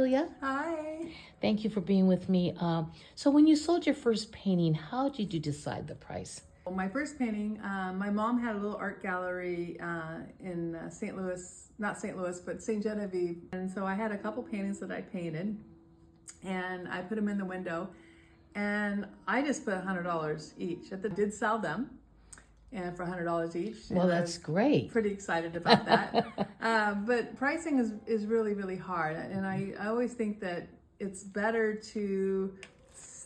Julia, Hi. thank you for being with me. So when you sold your first painting, how did you decide the price? Well, my first painting, my mom had a little art gallery in St. Louis, not St. Louis, but St. Genevieve. And so I had a couple paintings that I painted and I put them in the window and I just put $100 each. Did sell them and for $100 each. Well, And I that's was great. pretty excited about that. But pricing is really, really hard. And I always think that it's better to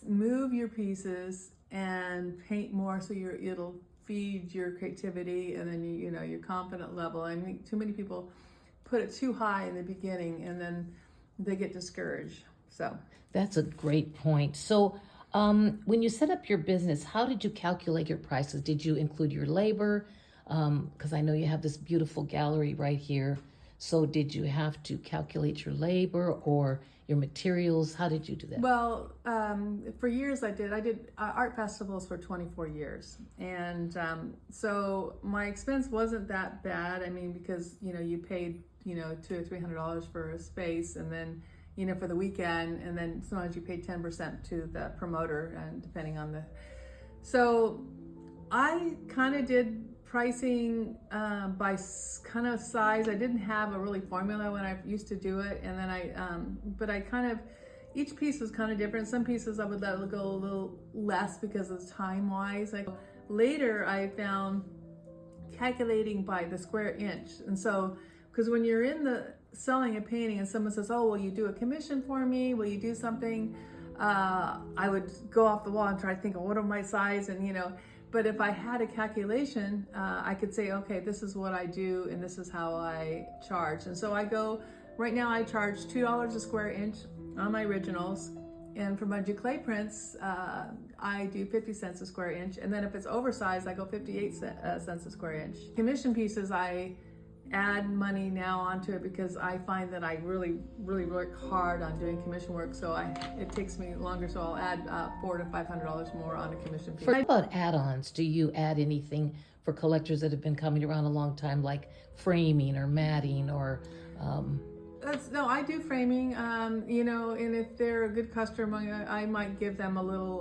move your pieces and paint more so it'll feed your creativity and then your confident level. I think too many people put it too high in the beginning and then they get discouraged. So That's a great point. So when you set up your business, how did you calculate your prices? Did you include your labor? Because I know you have this beautiful gallery right here. So did you have to calculate your labor or your materials? How did you do that? well, for years I did art festivals for 24 years. And so my expense wasn't that bad. I mean, because, you paid, $200 or $300 for a space and then, for the weekend. And then sometimes you paid 10% to the promoter and depending on so I kind of did pricing by kind of size. I didn't have a really formula when I used to do it, and then but I kind of, each piece was kind of different. Some pieces I would let it go a little less because of time wise. Like later I found calculating by the square inch, and so because when you're in the selling a painting and someone says, "Oh, will you do a commission for me? Will you do something?" I would go off the wall and try to think of what are my size and but if I had a calculation, I could say, okay, this is what I do and this is how I charge. And so right now I charge $2 a square inch on my originals. And for my Duclay prints, I do 50 cents a square inch. And then if it's oversized, I go 58 cents a square inch. Commission pieces, I add money now onto it because I find that I really, really work hard on doing commission work. So it takes me longer. So I'll add $400 to $500 more on a commission piece. What about add-ons? Do you add anything for collectors that have been coming around a long time, like framing or matting or No, I do framing, and if they're a good customer, I might give them a little,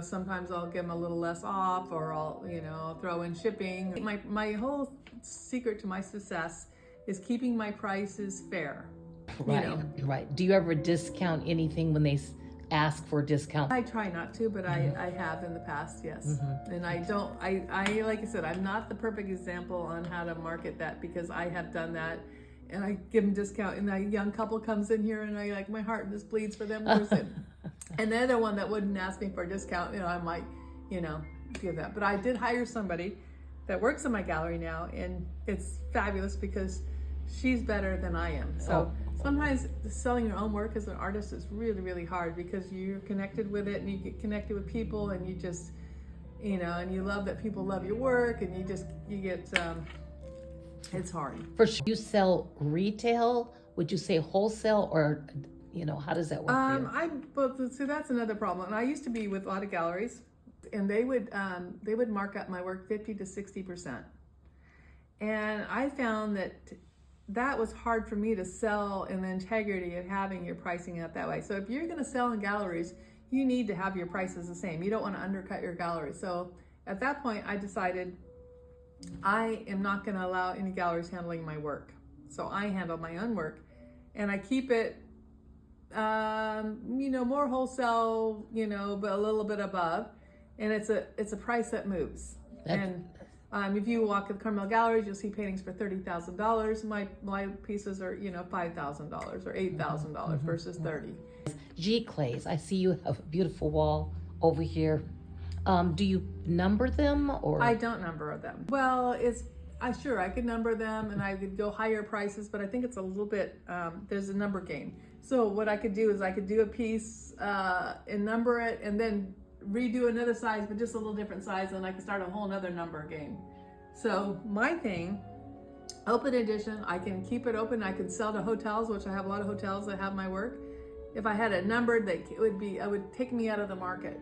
sometimes I'll give them a little less off, or I'll throw in shipping. My whole secret to my success is keeping my prices fair. right, right. Do you ever discount anything when they ask for a discount? I try not to, but I have in the past, yes. And I don't, I like I said, I'm not the perfect example on how to market that because I have done that. And I give them discount, and a young couple comes in here, and my heart just bleeds for them. And they're the one that wouldn't ask me for a discount. I might, give that. But I did hire somebody that works in my gallery now, and it's fabulous because she's better than I am. So sometimes selling your own work as an artist is really, really hard because you're connected with it, and you get connected with people, and you just, and you love that people love your work, and you get. It's hard. For sure. You sell retail? Would you say wholesale or, how does that work for you? So that's another problem. And I used to be with a lot of galleries, and they would mark up my work 50 to 60%. And I found that was hard for me to sell in the integrity of having your pricing out that way. So if you're going to sell in galleries, you need to have your prices the same. You don't want to undercut your gallery. So at that point, I decided I am not going to allow any galleries handling my work. So I handle my own work, and I keep it, more wholesale, but a little bit above. And it's a price that moves. And if you walk at the Carmel galleries, you'll see paintings for $30,000. My pieces are, $5,000 or $8,000 versus 30. Giclées, I see you have a beautiful wall over here. Do you number them or? I don't number them. Well, I could number them and I could go higher prices, but I think it's a little bit, there's a number game. So what I could do is I could do a piece and number it and then redo another size, but just a little different size, and I could start a whole nother number game. So my thing, open edition, I can keep it open. I can sell to hotels, which I have a lot of hotels that have my work. If I had it numbered, it would take me out of the market.